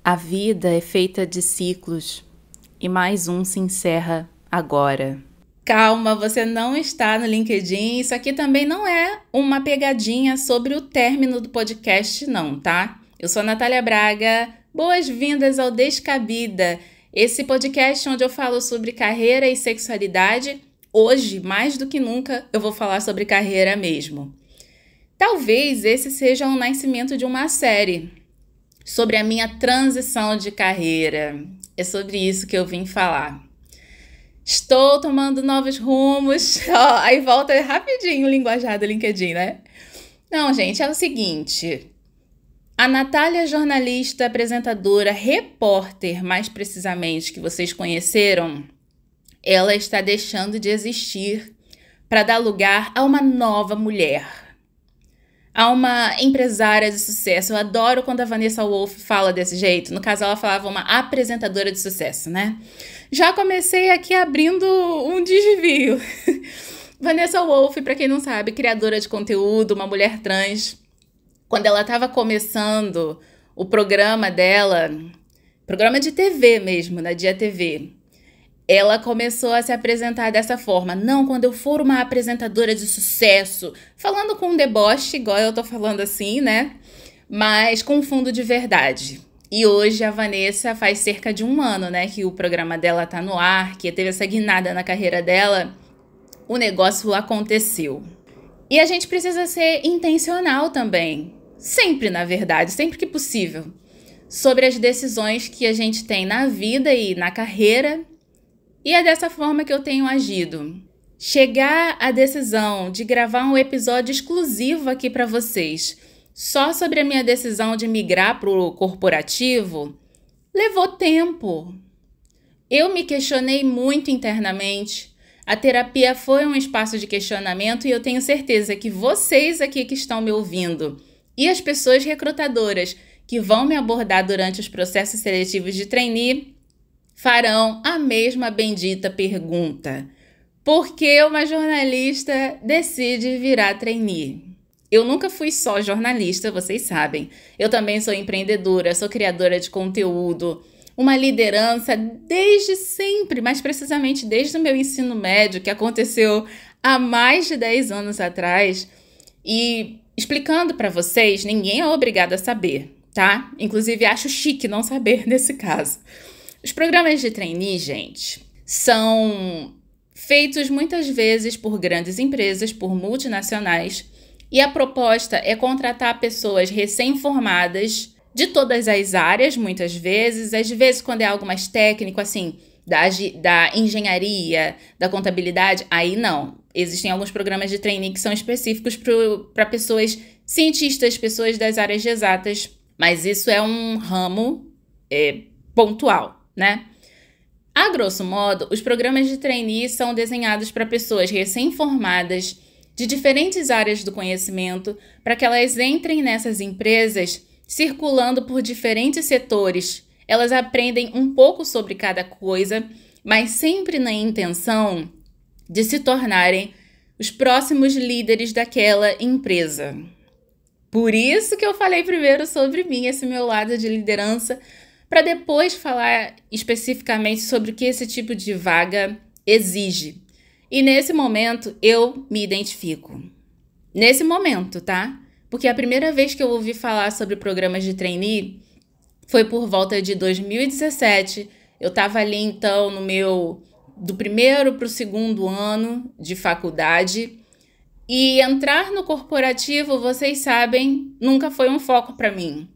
A vida é feita de ciclos e mais um se encerra agora. Calma, você não está no LinkedIn. Isso aqui também não é uma pegadinha sobre o término do podcast, não, tá? Eu sou a Natália Braga. Boas-vindas ao Descabida, esse podcast onde eu falo sobre carreira e sexualidade. Hoje, mais do que nunca, eu vou falar sobre carreira mesmo. Talvez esse seja o nascimento de uma série sobre a minha transição de carreira. É sobre isso que eu vim falar. Estou tomando novos rumos. Aí volta rapidinho o linguajar do LinkedIn, né? Não, gente, é o seguinte. A Natália, jornalista, apresentadora, repórter, mais precisamente, que vocês conheceram, ela está deixando de existir para dar lugar a uma nova mulher. A uma empresária de sucesso. Eu adoro quando a Vanessa Wolff fala desse jeito. No caso, ela falava uma apresentadora de sucesso, né? Já comecei aqui abrindo um desvio. Vanessa Wolff, para quem não sabe, criadora de conteúdo, uma mulher trans. Quando ela estava começando o programa dela, programa de TV mesmo, na Dia TV, ela começou a se apresentar dessa forma. Não, quando eu for uma apresentadora de sucesso, falando com um deboche, igual eu tô falando assim, né? Mas com fundo de verdade. E hoje a Vanessa faz cerca de um ano, né, que o programa dela tá no ar, que teve essa guinada na carreira dela, o negócio aconteceu. E a gente precisa ser intencional também. Sempre, na verdade, sempre que possível. Sobre as decisões que a gente tem na vida e na carreira. E é dessa forma que eu tenho agido. Chegar à decisão de gravar um episódio exclusivo aqui para vocês, só sobre a minha decisão de migrar para o corporativo, levou tempo. Eu me questionei muito internamente. A terapia foi um espaço de questionamento e eu tenho certeza que vocês aqui que estão me ouvindo e as pessoas recrutadoras que vão me abordar durante os processos seletivos de trainee farão a mesma bendita pergunta. Por que uma jornalista decide virar trainee? Eu nunca fui só jornalista, vocês sabem. Eu também sou empreendedora, sou criadora de conteúdo, uma liderança desde sempre, mais precisamente desde o meu ensino médio, que aconteceu há mais de 10 anos atrás. E explicando para vocês, ninguém é obrigado a saber, tá? Inclusive, acho chique não saber nesse caso. Os programas de trainee, gente, são feitos muitas vezes por grandes empresas, por multinacionais, e a proposta é contratar pessoas recém-formadas de todas as áreas, muitas vezes, às vezes quando é algo mais técnico, assim, da engenharia, da contabilidade, aí não. Existem alguns programas de trainee que são específicos para pessoas cientistas, pessoas das áreas de exatas, mas isso é um ramo pontual, né? A grosso modo, os programas de trainee são desenhados para pessoas recém-formadas de diferentes áreas do conhecimento, para que elas entrem nessas empresas circulando por diferentes setores. Elas aprendem um pouco sobre cada coisa, mas sempre na intenção de se tornarem os próximos líderes daquela empresa. Por isso que eu falei primeiro sobre mim, esse meu lado de liderança, para depois falar especificamente sobre o que esse tipo de vaga exige. E nesse momento eu me identifico. Nesse momento, tá? Porque a primeira vez que eu ouvi falar sobre programas de trainee foi por volta de 2017. Eu estava ali então do primeiro para o segundo ano de faculdade. E entrar no corporativo, vocês sabem, nunca foi um foco para mim.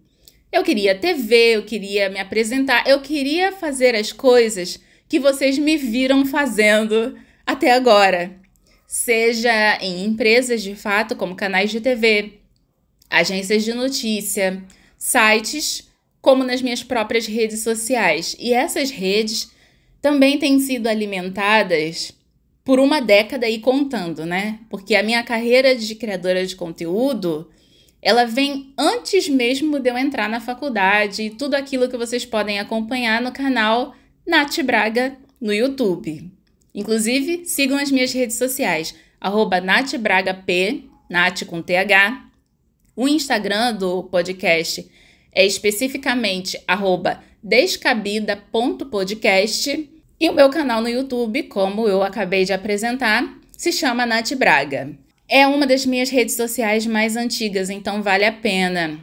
Eu queria TV, eu queria me apresentar, eu queria fazer as coisas que vocês me viram fazendo até agora. Seja em empresas de fato, como canais de TV, agências de notícia, sites, como nas minhas próprias redes sociais. E essas redes também têm sido alimentadas por uma década e contando, né? Porque a minha carreira de criadora de conteúdo, ela vem antes mesmo de eu entrar na faculdade e tudo aquilo que vocês podem acompanhar no canal Nath Braga no YouTube. Inclusive, sigam as minhas redes sociais, @NathBragaP, Nath com TH. O Instagram do podcast é especificamente @descabida.podcast. E o meu canal no YouTube, como eu acabei de apresentar, se chama Nath Braga. É uma das minhas redes sociais mais antigas, então vale a pena.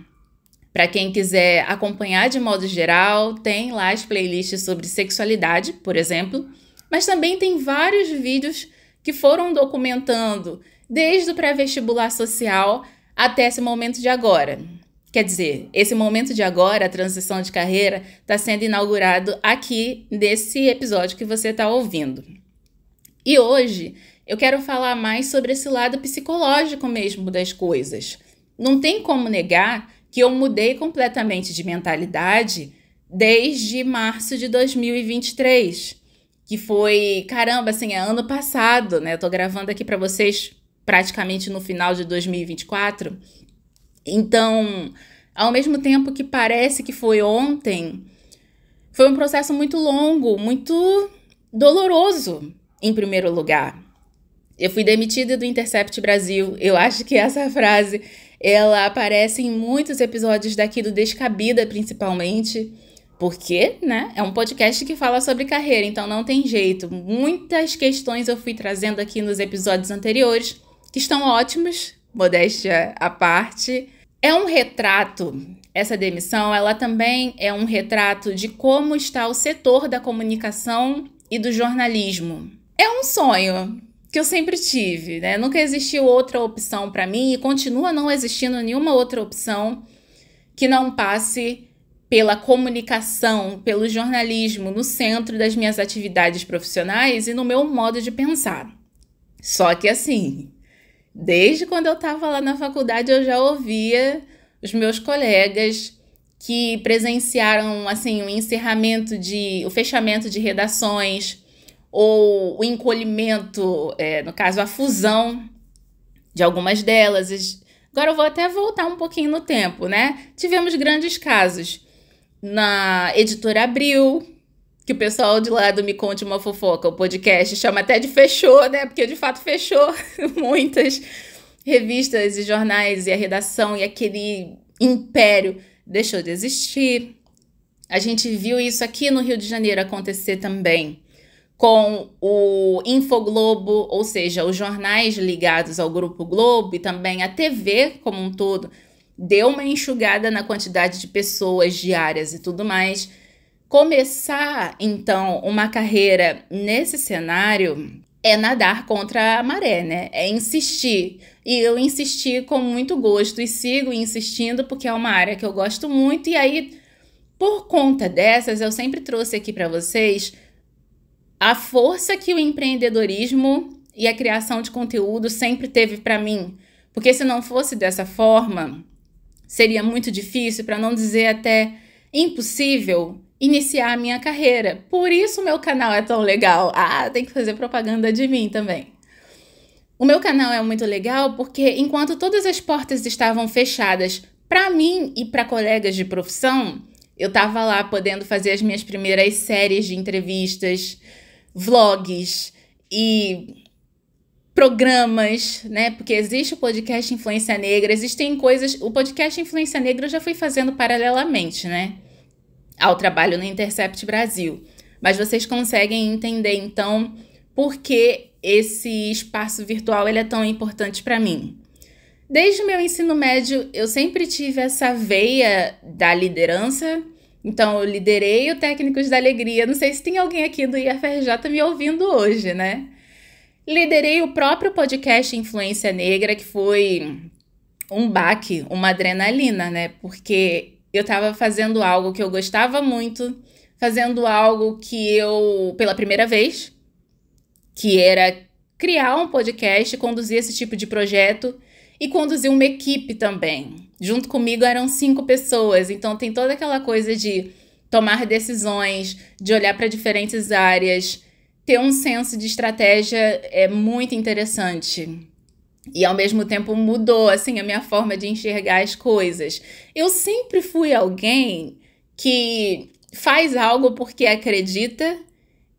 Para quem quiser acompanhar de modo geral, tem lá as playlists sobre sexualidade, por exemplo, mas também tem vários vídeos que foram documentando desde o pré-vestibular social até esse momento de agora. Quer dizer, esse momento de agora, a transição de carreira, está sendo inaugurado aqui nesse episódio que você está ouvindo. E hoje eu quero falar mais sobre esse lado psicológico mesmo das coisas. Não tem como negar que eu mudei completamente de mentalidade desde março de 2023, que foi, caramba, assim, é ano passado, né? Eu tô gravando aqui para vocês praticamente no final de 2024. Então, ao mesmo tempo que parece que foi ontem, foi um processo muito longo, muito doloroso, em primeiro lugar. Eu fui demitida do Intercept Brasil. Eu acho que essa frase, ela aparece em muitos episódios daqui do Descabida, principalmente, porque, né, é um podcast que fala sobre carreira, então não tem jeito. Muitas questões eu fui trazendo aqui nos episódios anteriores, que estão ótimos, modéstia à parte. É um retrato, essa demissão, ela também é um retrato de como está o setor da comunicação e do jornalismo. É um sonho que eu sempre tive, né? Nunca existiu outra opção para mim e continua não existindo nenhuma outra opção que não passe pela comunicação, pelo jornalismo no centro das minhas atividades profissionais e no meu modo de pensar. Só que assim, desde quando eu estava lá na faculdade, eu já ouvia os meus colegas que presenciaram assim, o fechamento de redações ou o encolhimento, no caso, a fusão de algumas delas. Agora eu vou até voltar um pouquinho no tempo, né? Tivemos grandes casos na Editora Abril, que o pessoal de lá do Me Conte Uma Fofoca, o podcast, chama até de fechou, né? Porque de fato fechou muitas revistas e jornais e a redação e aquele império deixou de existir. A gente viu isso aqui no Rio de Janeiro acontecer também com o Infoglobo, ou seja, os jornais ligados ao Grupo Globo e também a TV como um todo, deu uma enxugada na quantidade de pessoas diárias e tudo mais. Começar, então, uma carreira nesse cenário é nadar contra a maré, né? É insistir. E eu insisti com muito gosto e sigo insistindo porque é uma área que eu gosto muito. E aí, por conta dessas, eu sempre trouxe aqui para vocês a força que o empreendedorismo e a criação de conteúdo sempre teve para mim. Porque se não fosse dessa forma, seria muito difícil, para não dizer até impossível, iniciar a minha carreira. Por isso o meu canal é tão legal. Tem que fazer propaganda de mim também. O meu canal é muito legal porque enquanto todas as portas estavam fechadas para mim e para colegas de profissão, eu estava lá podendo fazer as minhas primeiras séries de entrevistas, vlogs e programas, né? Porque existe o podcast Influência Negra, existem coisas... O podcast Influência Negra eu já fui fazendo paralelamente, né? Ao trabalho no Intercept Brasil. Mas vocês conseguem entender, então, por que esse espaço virtual ele é tão importante para mim. Desde o meu ensino médio, eu sempre tive essa veia da liderança. Então, eu liderei o Técnicos da Alegria. Não sei se tem alguém aqui do IFRJ me ouvindo hoje, né? Liderei o próprio podcast Influência Negra, que foi um baque, uma adrenalina, né? Porque eu estava fazendo algo que eu gostava muito, fazendo algo que eu, pela primeira vez, que era criar um podcast, conduzir esse tipo de projeto e conduzir uma equipe também. Junto comigo eram 5 pessoas, então tem toda aquela coisa de tomar decisões, de olhar para diferentes áreas, ter um senso de estratégia é muito interessante. E ao mesmo tempo mudou assim a minha forma de enxergar as coisas. Eu sempre fui alguém que faz algo porque acredita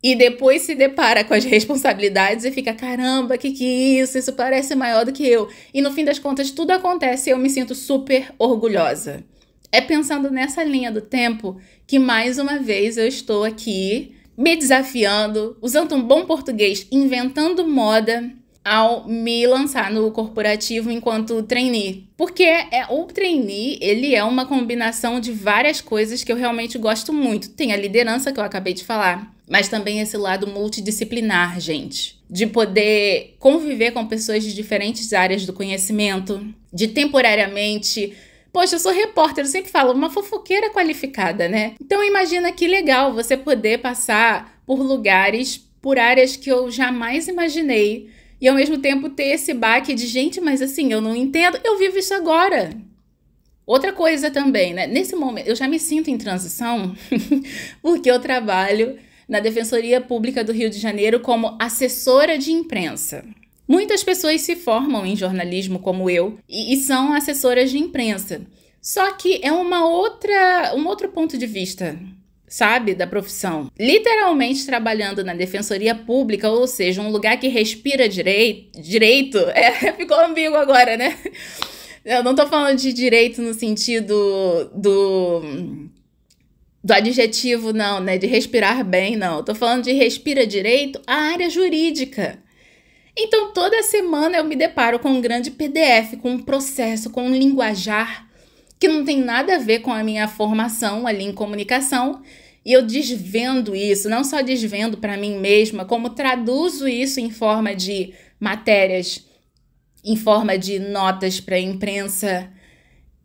e depois se depara com as responsabilidades e fica, caramba, que é isso? Isso parece maior do que eu. E no fim das contas tudo acontece e eu me sinto super orgulhosa. é pensando nessa linha do tempo que mais uma vez eu estou aqui me desafiando, usando um bom português, inventando moda ao me lançar no corporativo enquanto trainee. Porque o trainee, ele é uma combinação de várias coisas que eu realmente gosto muito. Tem a liderança que eu acabei de falar, mas também esse lado multidisciplinar, gente. De poder conviver com pessoas de diferentes áreas do conhecimento, de temporariamente... Poxa, eu sou repórter, eu sempre falo, uma fofoqueira qualificada, né? Então imagina que legal você poder passar por lugares, por áreas que eu jamais imaginei. E ao mesmo tempo ter esse baque de gente, mas assim, eu não entendo, eu vivo isso agora. Outra coisa também, né? Nesse momento, eu já me sinto em transição, porque eu trabalho na Defensoria Pública do Rio de Janeiro como assessora de imprensa. Muitas pessoas se formam em jornalismo como eu e são assessoras de imprensa. Só que é um outro ponto de vista, sabe, da profissão. Literalmente trabalhando na Defensoria Pública, ou seja, um lugar que respira direito, ficou ambíguo agora, né? Eu não tô falando de direito no sentido do adjetivo, não, né? De respirar bem, não. Eu tô falando de respira direito a área jurídica. Então, toda semana eu me deparo com um grande PDF, com um processo, com um linguajar que não tem nada a ver com a minha formação ali em comunicação. E eu desvendo isso, não só desvendo para mim mesma, como traduzo isso em forma de matérias, em forma de notas para a imprensa.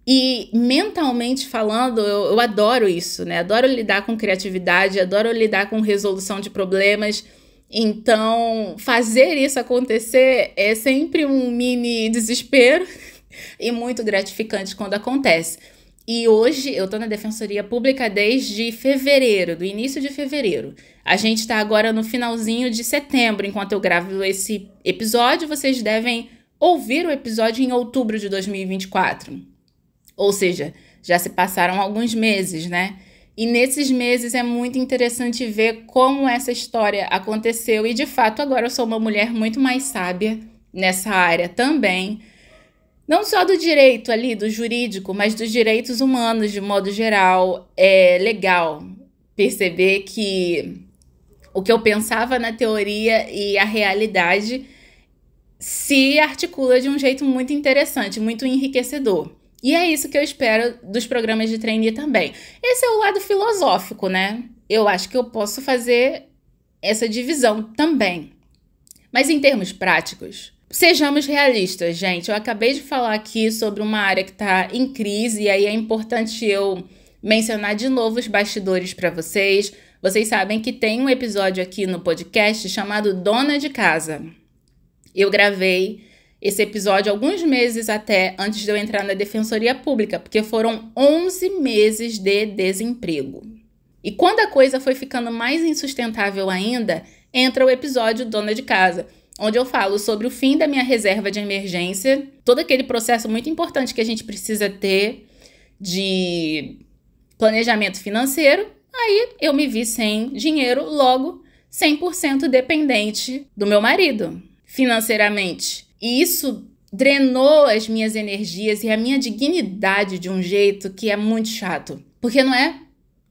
E mentalmente falando, eu adoro isso, né? Adoro lidar com criatividade, adoro lidar com resolução de problemas. Então, fazer isso acontecer é sempre um mini desespero e muito gratificante quando acontece. E hoje eu tô na Defensoria Pública desde fevereiro, do início de fevereiro. A gente tá agora no finalzinho de setembro, enquanto eu gravo esse episódio, vocês devem ouvir o episódio em outubro de 2024. Ou seja, já se passaram alguns meses, né? E nesses meses é muito interessante ver como essa história aconteceu. E, de fato, agora eu sou uma mulher muito mais sábia nessa área também. Não só do direito ali, do jurídico, mas dos direitos humanos de modo geral. É legal perceber que o que eu pensava na teoria e a realidade se articula de um jeito muito interessante, muito enriquecedor. E é isso que eu espero dos programas de trainee também. Esse é o lado filosófico, né? Eu acho que eu posso fazer essa divisão também. Mas em termos práticos, sejamos realistas, gente. Eu acabei de falar aqui sobre uma área que está em crise, e aí é importante eu mencionar de novo os bastidores para vocês. Vocês sabem que tem um episódio aqui no podcast chamado Dona de Casa. Eu gravei esse episódio alguns meses até antes de eu entrar na Defensoria Pública, porque foram 11 meses de desemprego. E quando a coisa foi ficando mais insustentável ainda, entra o episódio Dona de Casa, onde eu falo sobre o fim da minha reserva de emergência, todo aquele processo muito importante que a gente precisa ter de planejamento financeiro. Aí eu me vi sem dinheiro, logo 100% dependente do meu marido, financeiramente. E isso drenou as minhas energias e a minha dignidade de um jeito que é muito chato. Porque não é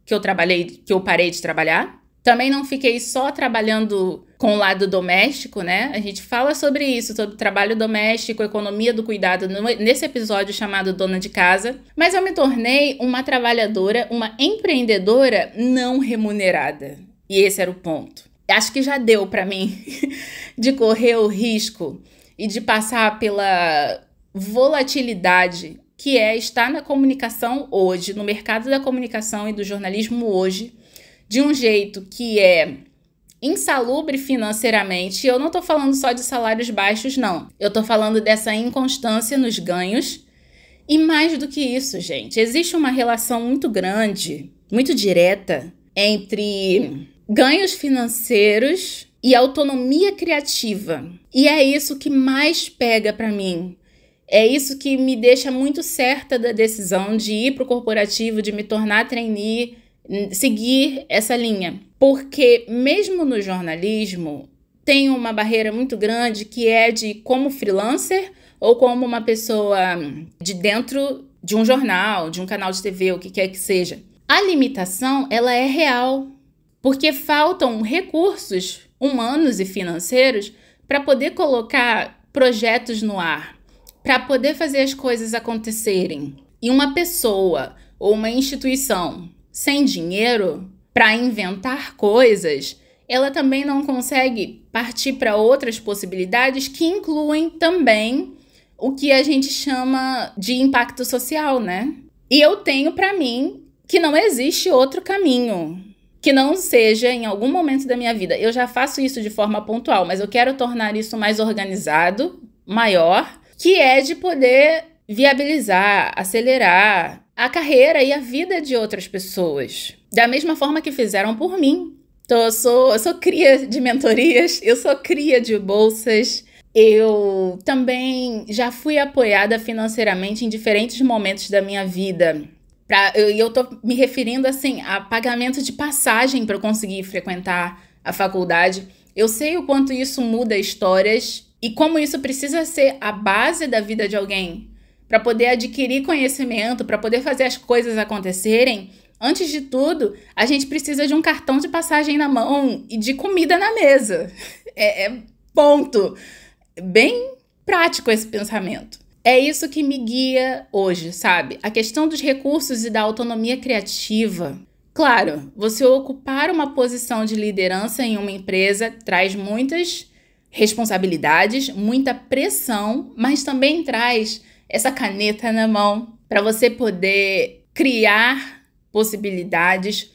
que eu parei de trabalhar. Também não fiquei só trabalhando com o lado doméstico, né? A gente fala sobre isso, sobre trabalho doméstico, economia do cuidado, nesse episódio chamado Dona de Casa. Mas eu me tornei uma trabalhadora, uma empreendedora não remunerada. E esse era o ponto. Acho que já deu para mim de correr o risco e de passar pela volatilidade que é estar na comunicação hoje, no mercado da comunicação e do jornalismo hoje, de um jeito que é insalubre financeiramente. Eu não tô falando só de salários baixos, não. Eu tô falando dessa inconstância nos ganhos. E mais do que isso, gente, existe uma relação muito grande, muito direta, entre ganhos financeiros e autonomia criativa. E é isso que mais pega para mim. É isso que me deixa muito certa da decisão de ir para o corporativo, de me tornar trainee, seguir essa linha. Porque mesmo no jornalismo, tem uma barreira muito grande que é de como freelancer ou como uma pessoa de dentro de um jornal, de um canal de TV, o que quer que seja. A limitação, ela é real, porque faltam recursos humanos e financeiros para poder colocar projetos no ar, para poder fazer as coisas acontecerem. E uma pessoa ou uma instituição sem dinheiro para inventar coisas, ela também não consegue partir para outras possibilidades que incluem também o que a gente chama de impacto social, né? E eu tenho para mim que não existe outro caminho que não seja em algum momento da minha vida. Eu já faço isso de forma pontual, mas eu quero tornar isso mais organizado, maior, que é de poder viabilizar, acelerar a carreira e a vida de outras pessoas. Da mesma forma que fizeram por mim. Então, eu sou cria de mentorias, eu sou cria de bolsas. Eu também já fui apoiada financeiramente em diferentes momentos da minha vida. Eu tô me referindo, assim, a pagamento de passagem para eu conseguir frequentar a faculdade. Eu sei o quanto isso muda histórias e como isso precisa ser a base da vida de alguém para poder adquirir conhecimento, para poder fazer as coisas acontecerem. Antes de tudo, a gente precisa de um cartão de passagem na mão e de comida na mesa. Ponto. Bem prático esse pensamento. É isso que me guia hoje, sabe? A questão dos recursos e da autonomia criativa. Claro, você ocupar uma posição de liderança em uma empresa traz muitas responsabilidades, muita pressão, mas também traz essa caneta na mão para você poder criar possibilidades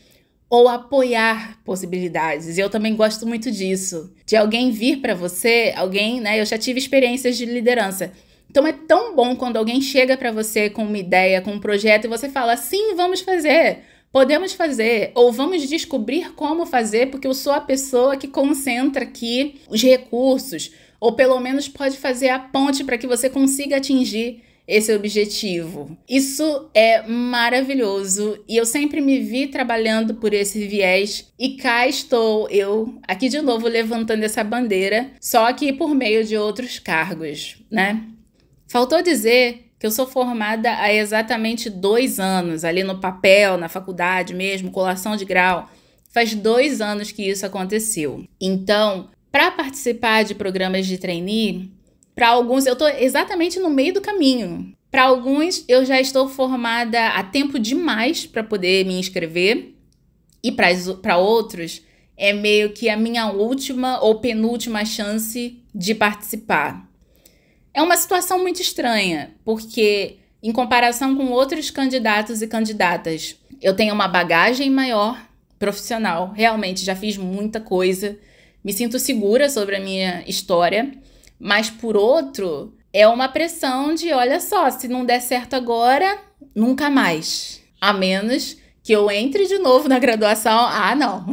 ou apoiar possibilidades. Eu também gosto muito disso, de alguém vir para você, alguém, né? Eu já tive experiências de liderança. Então é tão bom quando alguém chega para você com uma ideia, com um projeto, e você fala, sim, vamos fazer, podemos fazer, ou vamos descobrir como fazer, porque eu sou a pessoa que concentra aqui os recursos, ou pelo menos pode fazer a ponte para que você consiga atingir esse objetivo. Isso é maravilhoso e eu sempre me vi trabalhando por esse viés e cá estou eu aqui de novo levantando essa bandeira, só que por meio de outros cargos, né? Faltou dizer que eu sou formada há exatamente 2 anos, ali no papel, na faculdade mesmo, colação de grau. Faz 2 anos que isso aconteceu. Então, para participar de programas de trainee, para alguns eu estou exatamente no meio do caminho. Para alguns eu já estou formada há tempo demais para poder me inscrever. E para outros é meio que a minha última ou penúltima chance de participar. É uma situação muito estranha, porque em comparação com outros candidatos e candidatas, eu tenho uma bagagem maior profissional. Realmente já fiz muita coisa, me sinto segura sobre a minha história. Mas, por outro, é uma pressão de, olha só, se não der certo agora, nunca mais. A menos que eu entre de novo na graduação. Não.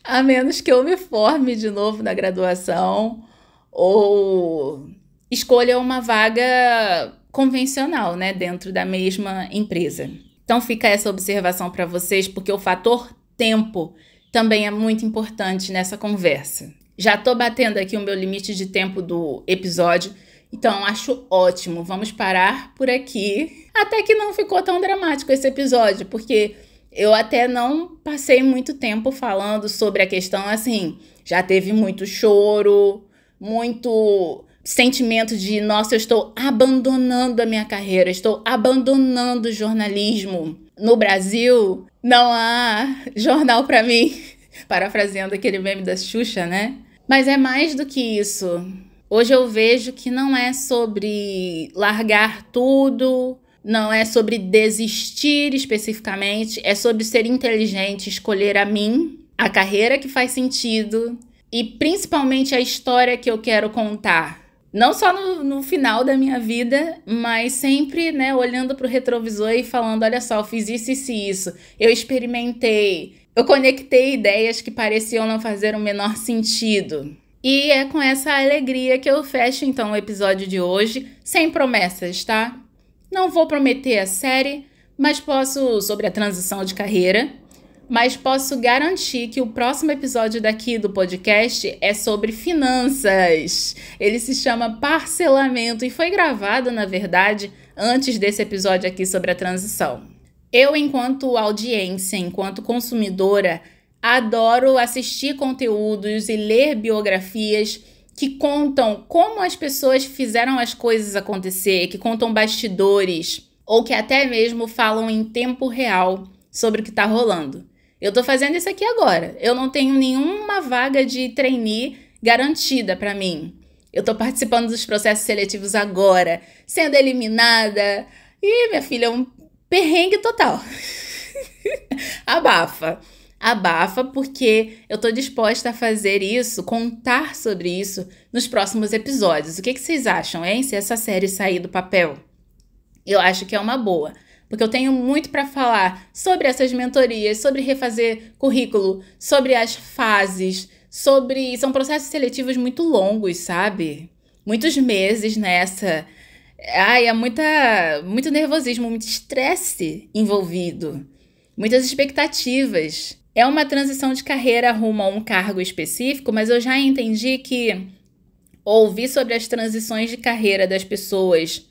A menos que eu me forme de novo na graduação ou escolha uma vaga convencional, né, dentro da mesma empresa. Então, fica essa observação para vocês, porque o fator tempo também é muito importante nessa conversa. Já tô batendo aqui o meu limite de tempo do episódio, então acho ótimo. Vamos parar por aqui. Até que não ficou tão dramático esse episódio, porque eu até não passei muito tempo falando sobre a questão, assim, já teve muito choro, muito sentimento de, nossa, eu estou abandonando a minha carreira, estou abandonando o jornalismo. No Brasil, não há jornal para mim, parafraseando aquele meme da Xuxa, né? Mas é mais do que isso. Hoje eu vejo que não é sobre largar tudo, não é sobre desistir especificamente, é sobre ser inteligente, escolher a mim, a carreira que faz sentido e principalmente a história que eu quero contar. Não só no final da minha vida, mas sempre, né, olhando para o retrovisor e falando, olha só, eu fiz isso e isso, eu experimentei, eu conectei ideias que pareciam não fazer o menor sentido. E é com essa alegria que eu fecho, então, o episódio de hoje, sem promessas, tá? Não vou prometer a série, sobre a transição de carreira, mas posso garantir que o próximo episódio daqui do podcast é sobre finanças. Ele se chama Parcelamento e foi gravado, na verdade, antes desse episódio aqui sobre a transição. Eu, enquanto audiência, enquanto consumidora, adoro assistir conteúdos e ler biografias que contam como as pessoas fizeram as coisas acontecer, que contam bastidores, ou que até mesmo falam em tempo real sobre o que está rolando. Eu tô fazendo isso aqui agora. Eu não tenho nenhuma vaga de trainee garantida para mim. Eu tô participando dos processos seletivos agora, sendo eliminada. Ih, minha filha, é um perrengue total. Abafa. Abafa, porque eu tô disposta a fazer isso, contar sobre isso nos próximos episódios. O que vocês acham, hein? Se essa série sair do papel? Eu acho que é uma boa, porque eu tenho muito para falar sobre essas mentorias, sobre refazer currículo, sobre as fases, são processos seletivos muito longos, sabe? Muitos meses nessa. Ai, é muito nervosismo, muito estresse envolvido, muitas expectativas. É uma transição de carreira rumo a um cargo específico, mas eu já entendi que ouvir sobre as transições de carreira das pessoas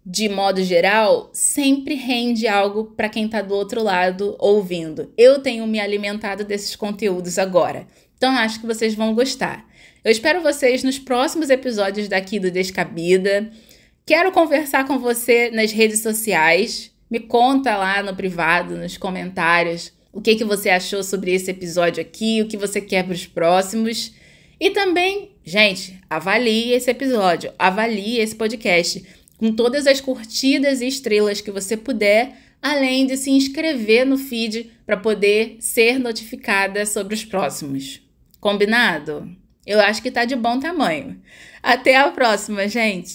de modo geral, sempre rende algo para quem está do outro lado ouvindo. Eu tenho me alimentado desses conteúdos agora, então acho que vocês vão gostar. Eu espero vocês nos próximos episódios daqui do Descabida. Quero conversar com você nas redes sociais. Me conta lá no privado, nos comentários, o que você achou sobre esse episódio aqui, o que você quer para os próximos. E também, gente, avalie esse episódio, avalie esse podcast com todas as curtidas e estrelas que você puder, além de se inscrever no feed para poder ser notificada sobre os próximos. Combinado? Eu acho que tá de bom tamanho. Até a próxima, gente!